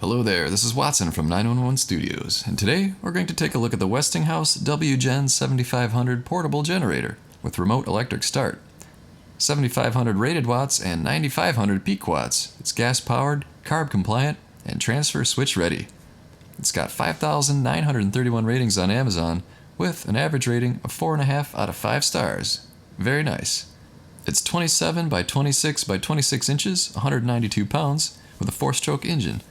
Hello there, this is Watson from 911 Studios, and today we're going to take a look at the Westinghouse WGen7500 portable generator with remote electric start. 7500 rated watts and 9500 peak watts. It's gas powered, CARB compliant, and transfer switch ready. It's got 5,931 ratings on Amazon with an average rating of 4.5 out of 5 stars. Very nice. It's 27 by 26 by 26 inches, 192 pounds, with a 4-stroke engine.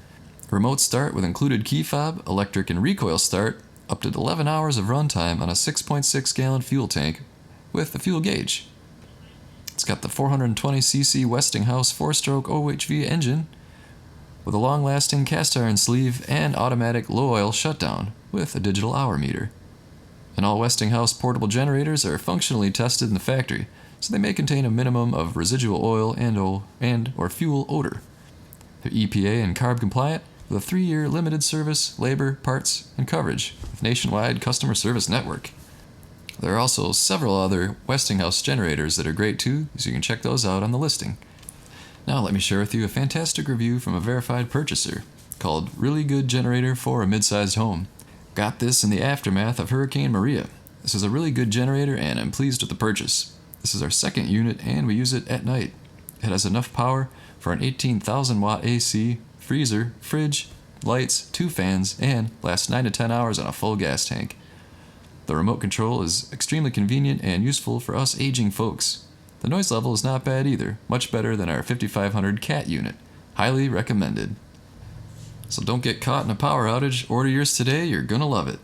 Remote start with included key fob, electric and recoil start, up to 11 hours of runtime on a 6.6 gallon fuel tank with a fuel gauge. It's got the 420cc Westinghouse 4-stroke OHV engine with a long-lasting cast iron sleeve and automatic low-oil shutdown with a digital hour meter. And all Westinghouse portable generators are functionally tested in the factory, so they may contain a minimum of residual oil and or fuel odor. They're EPA and CARB compliant, with a 3-year limited service, labor, parts, and coverage with nationwide customer service network. There are also several other Westinghouse generators that are great too, so you can check those out on the listing. Now let me share with you a fantastic review from a verified purchaser called Really Good Generator for a Mid-Sized Home. Got this in the aftermath of Hurricane Maria. This is a really good generator and I'm pleased with the purchase. This is our second unit and we use it at night. It has enough power for an 18,000 watt AC, freezer, fridge, lights, 2 fans, and lasts 9 to 10 hours on a full gas tank. The remote control is extremely convenient and useful for us aging folks. The noise level is not bad either, much better than our 5500 CAT unit. Highly recommended. So don't get caught in a power outage, order yours today, you're gonna love it.